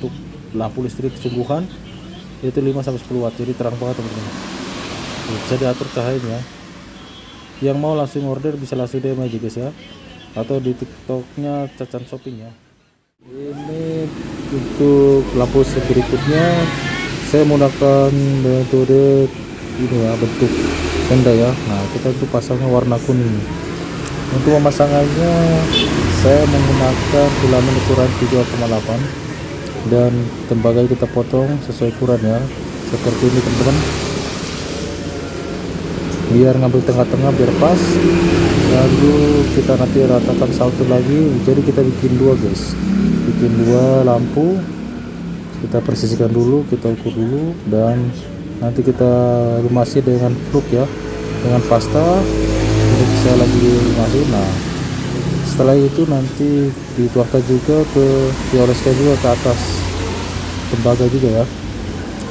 untuk lampu listrik sungguhan itu 5-10 watt, jadi terang banget teman-teman. Bisa diatur cahayanya. Yang mau langsung order bisa langsung DM aja guys ya, atau di tiktoknya Cacan Shopping ya. Ini untuk lampu listrik berikutnya saya menggunakan metode ini ya, bentuk tenda ya. Nah kita untuk pasangnya warna kuning. Untuk pemasangannya saya menggunakan filament ukuran 3,8 dan tembaga kita potong sesuai ukuran ya, seperti ini teman-teman, biar ngambil tengah-tengah biar pas. Lalu kita nanti ratakan satu lagi, jadi kita bikin dua guys, bikin dua lampu. Kita presisikan dulu, kita ukur dulu, dan nanti kita lumasi dengan fluk ya, dengan pasta. Jadi saya lagi lumasi. Nah setelah itu nanti dituangkan juga dioleskan juga ke atas tembaga juga ya,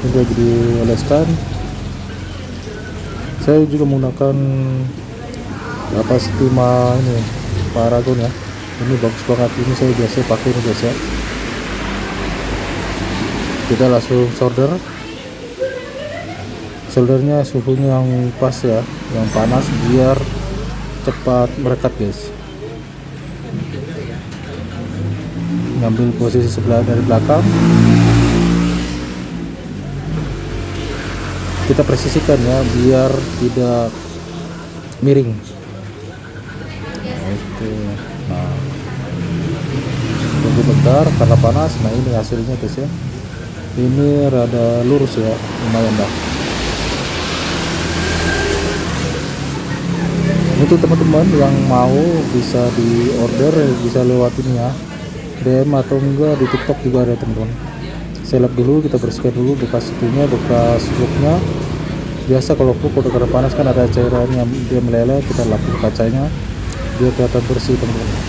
ini lagi dioleskan. Saya juga menggunakan stima ini Paragon ya, ini bagus banget, ini saya biasa pakai ini guys ya. Kita langsung soldernya suhunya yang pas ya, yang panas biar cepat merekat guys. Ngambil posisi sebelah dari belakang, kita presisikan ya biar tidak miring. Oke, nah tunggu bentar karena panas. Nah ini hasilnya guys ya, ini rada lurus ya, lumayan dah. Untuk teman-teman yang mau bisa di order, bisa lewat ini ya, DM atau enggak di TikTok juga ada teman-teman. Saya lap dulu, kita bersihkan dulu bekas itunya, bekas fluknya. Biasa kalau fluk udah karena panas kan ada cairan yang dia meleleh, kita lap dulu kacanya biar kelihatan bersih teman-teman.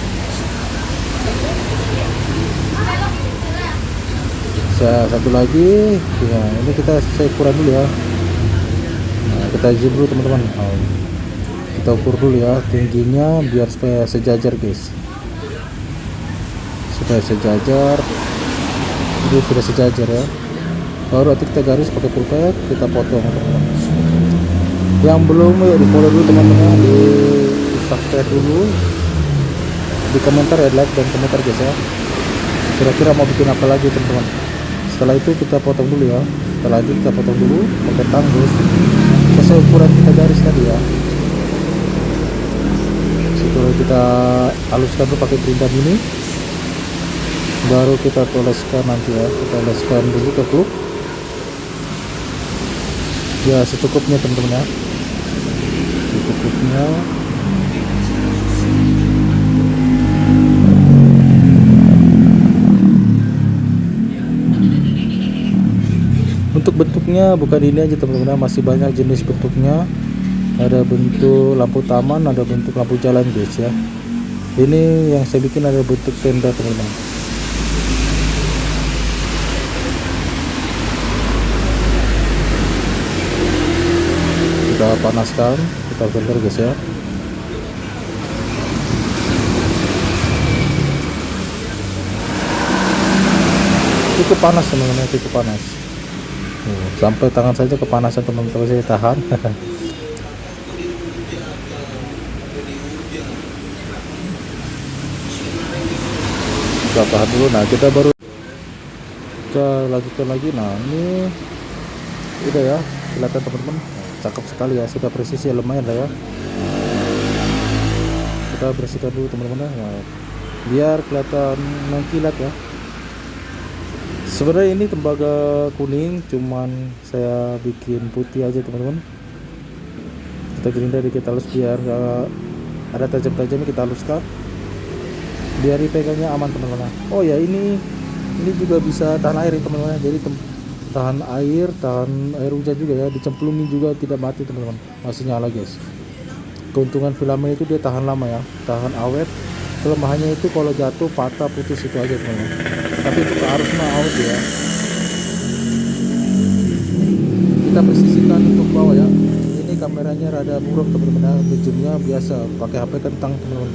Satu lagi ya, ini kita saya ukuran dulu ya. Nah, kita zoom dulu teman-teman. Kita ukur dulu ya tingginya biar supaya sejajar guys, supaya sejajar. Itu sudah sejajar ya, baru nanti kita garis pakai pulpen, kita potong teman-teman. Yang belum ya di follow dulu teman-teman, di subscribe dulu, di komentar ya, like dan komentar guys ya, kira-kira mau bikin apa lagi teman-teman. Setelah itu kita potong dulu ya, setelah itu kita potong dulu pakai tanggus sesuai ukuran kita garis tadi ya. Setelah kita haluskan dulu pakai perindah ini, baru kita oleskan nanti ya, kita oleskan dulu ke fluk ya, secukupnya teman-teman ya, secukupnya. Untuk bentuknya bukan ini aja teman-teman, masih banyak jenis bentuknya. Ada bentuk lampu taman, ada bentuk lampu jalan guys ya. Ini yang saya bikin ada bentuk tenda teman-teman. Kita panaskan, kita filter guys ya. Cukup panas teman-teman, cukup panas. Sampai tangan saja kepanasan teman-teman, saya tahan. Kita tahan dulu. Nah kita baru kita lanjutkan lagi. Nah ini udah ya, kelihatan teman-teman, cakep sekali ya, sudah presisi lumayan lah ya. Kita bersihkan dulu teman-teman ya, biar kelihatan mengkilat ya. Sebenarnya ini tembaga kuning, cuman saya bikin putih aja teman-teman. Kita gerinda dikit halus biar gak ada tajam-tajamnya, kita haluskan biar dipegangnya aman teman-teman. Oh ya, ini juga bisa tahan air ya teman-teman, jadi tahan air hujan juga ya, dicemplungin juga tidak mati teman-teman, masih nyala guys. Keuntungan filament itu dia tahan lama ya, tahan awet. Kelemahannya itu kalau jatuh patah putus itu aja teman-teman, tapi untuk arus mah awet ya. Kita presisikan untuk bawah ya, ini kameranya rada buruk teman-teman, zoomnya biasa pakai HP kentang teman-teman,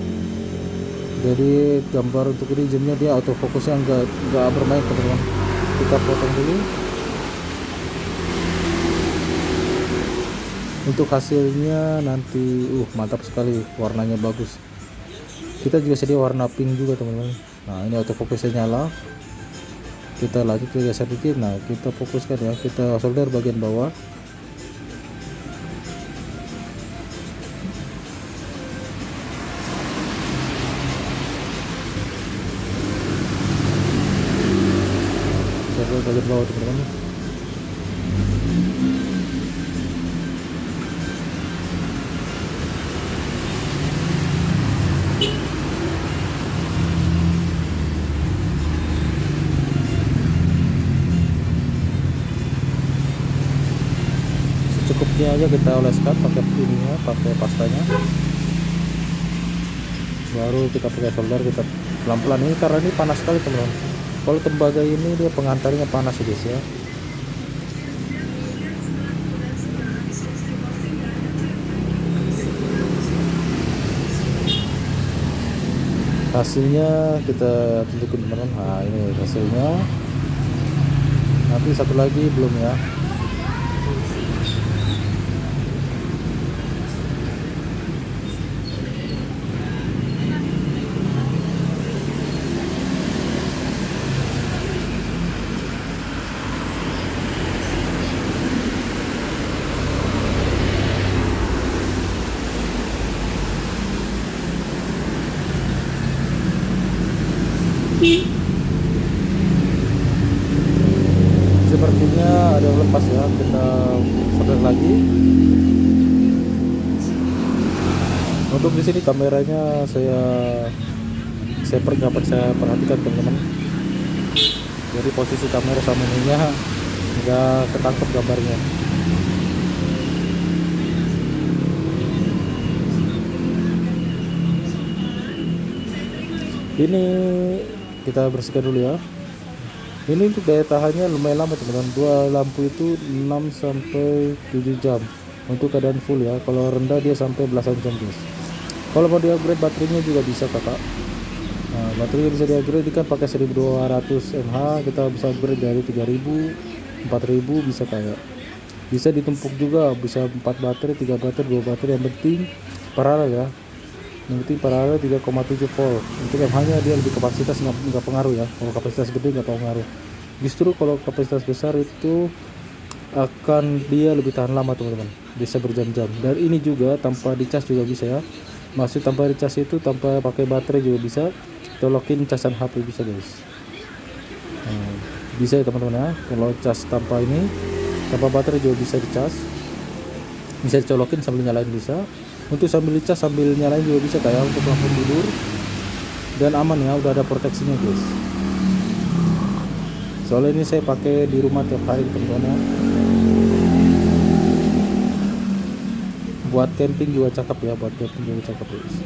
jadi gambar untuk ini zoomnya dia autofokusnya nggak bermain teman-teman. kita potong dulu. Untuk hasilnya nanti mantap sekali, warnanya bagus. Kita juga sedia warna pink juga teman-teman. Nah ini autofocusnya nyala, kita lanjut ke geser dikit. Nah kita fokuskan ya, kita solder bagian bawah. Solder bagian bawah teman-teman. Secukupnya aja kita oleskan pakai ininya, pakai pastanya. Baru kita pakai solder, kita pelan-pelan. Ini karena ini panas sekali teman-teman. Kalau tembaga ini dia pengantarnya panas ya guys ya. Hasilnya kita tunjukin teman-teman. Nah ini hasilnya. Nanti satu lagi belum ya. Sepertinya ada yang lepas ya, kita solder lagi. Untuk di sini kameranya saya perhatikan teman-teman. Jadi posisi kamera sama ininya nggak ketangkep gambarnya. Ini kita bersihkan dulu ya. Ini untuk daya tahannya lumayan lama teman-teman. Dua lampu itu 6-7 jam untuk keadaan full ya. Kalau rendah dia sampai belasan jam guys. Kalau mau di upgrade baterainya juga bisa kakak. Nah, baterainya bisa di upgrade kan pakai 1200 mAh, kita bisa upgrade dari 3000, 4000 bisa kayak. Bisa ditumpuk juga, bisa 4 baterai, 3 baterai, 2 baterai, yang penting paralel ya. Yang penting paralel 3,7 volt. Untuk mAh-nya dia lebih kapasitas nggak pengaruh ya. Kalau kapasitas gede nggak pengaruh. Justru kalau kapasitas besar itu akan dia lebih tahan lama teman-teman. Bisa berjam-jam. Dan ini juga tanpa dicas juga bisa ya. Maksud tanpa dicas itu tanpa pakai baterai juga bisa. Colokin casan HP bisa guys. Nah, bisa ya teman-teman ya. Kalau cas tanpa ini, tanpa baterai juga bisa dicas. Bisa dicolokin sambil nyalain bisa. Untuk sambil dicas sambil nyalain juga bisa kayak untuk lampu tidur. Dan aman ya, udah ada proteksinya guys. Soalnya ini saya pakai di rumah tiap hari teman-teman ya. Buat camping juga cakep ya, buat camping juga cakep guys.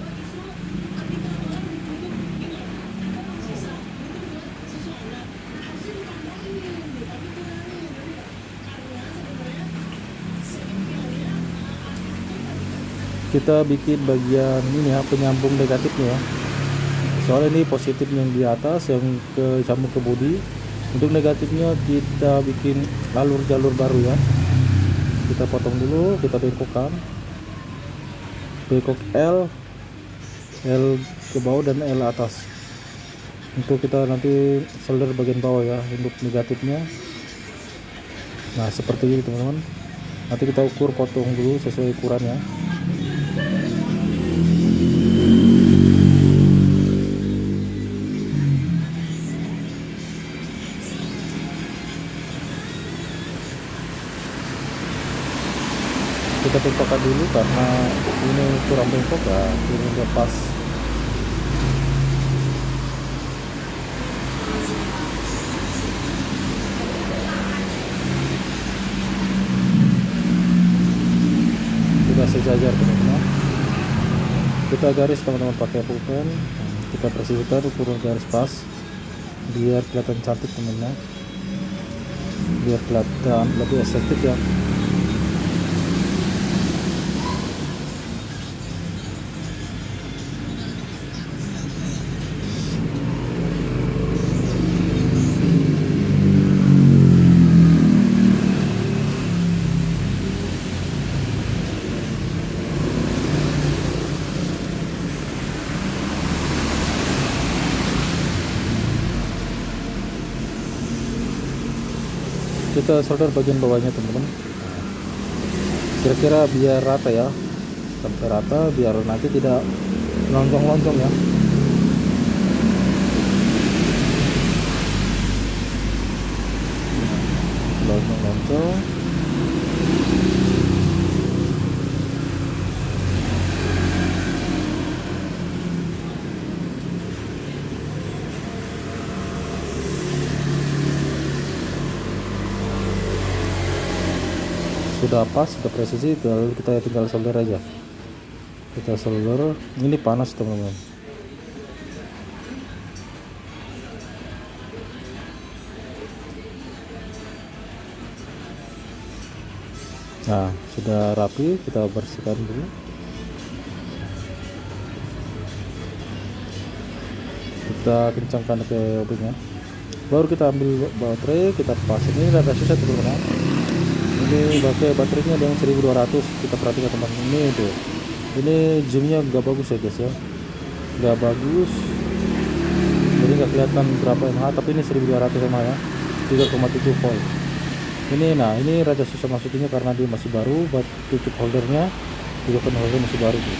Kita bikin bagian ini ya, penyambung negatifnya ya. Soalnya ini positif yang di atas, yang sambung ke bodi. Untuk negatifnya kita bikin jalur baru ya. Kita potong dulu, kita bengkokkan. Bengkok L ke bawah dan L atas. Untuk kita nanti solder bagian bawah ya untuk negatifnya. Nah seperti ini teman-teman. Nanti kita ukur, potong dulu sesuai ukurannya. Kita bengkokkan dulu karena ini kurang bengkok ya, ini udah pas. Sudah sejajar teman-teman. Kita garis teman-teman pakai pulpen. Kita bersihkan ukuran garis pas biar kelihatan cantik teman-teman, biar kelihatan lebih estetik ya. kita solder bagian bawahnya teman-teman. Kira-kira biar rata ya, sampai rata biar nanti tidak lonjong-lonjong ya. Lonjong-lonjong. Sudah pas, sudah presisi, lalu kita tinggal solder aja. Kita solder. Ini panas teman-teman. Nah, sudah rapi, kita bersihkan dulu. Kita kencangkan ke obengnya. Baru kita ambil baterai, kita pasang. Ini agak susah teman-teman. Ini pakai baterainya dengan 1200. Kita perhatikan teman-teman, ini tuh. Ini zoomnya gak bagus ya guys ya. Gak bagus. Jadi gak kelihatan berapa mAh, tapi ini 1200 mAh ya. 3,7 volt. Ini raja susah masukinnya karena dia masih baru. Buat tutup holdernya juga kan holder masih baru tuh.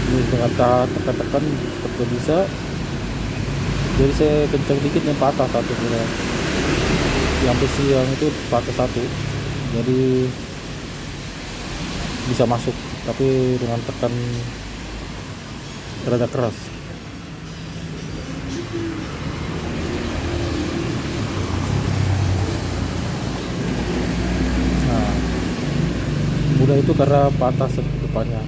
Ini dengan tekan-tekan seperti bisa. Jadi saya kencang dikit yang patah satu ya. Yang besi yang itu patah satu, jadi bisa masuk tapi dengan tekan rada keras. Nah, mudah itu karena patah depannya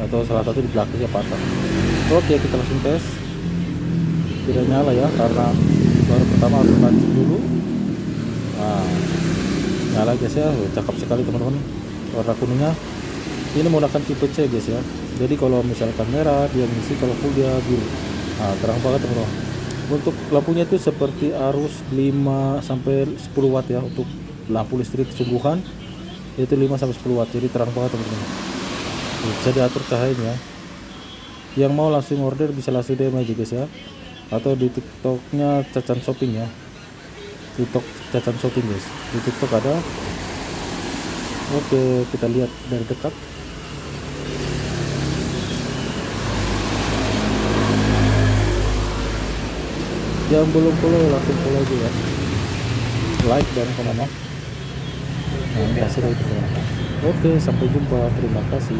atau salah satu di belakangnya patah. Oke, kita langsung tes. Tidak nyala ya karena baru pertama harus pancing dulu. Nah, nyala guys ya. Cakep sekali teman-teman, warna kuningnya. Ini menggunakan tipe C guys ya. Jadi kalau misalkan merah dia ngisi, kalau full dia biru. Nah, terang banget teman-teman. Untuk lampunya itu seperti arus 5 sampai 10 watt ya. Untuk lampu listrik sungguhan itu 5 sampai 10 watt. Jadi terang banget teman-teman. Bisa diatur cahayanya. Yang mau langsung order bisa langsung DM aja guys ya. Atau di TikToknya Cacan Shopping ya. TikTok Cacan Shopping guys, di TikTok ada. Oke, kita lihat dari dekat. Yang belum follow langsung follow aja ya, like dan komen ya. Nah, ini hasil itu. Oke, sampai jumpa, terima kasih.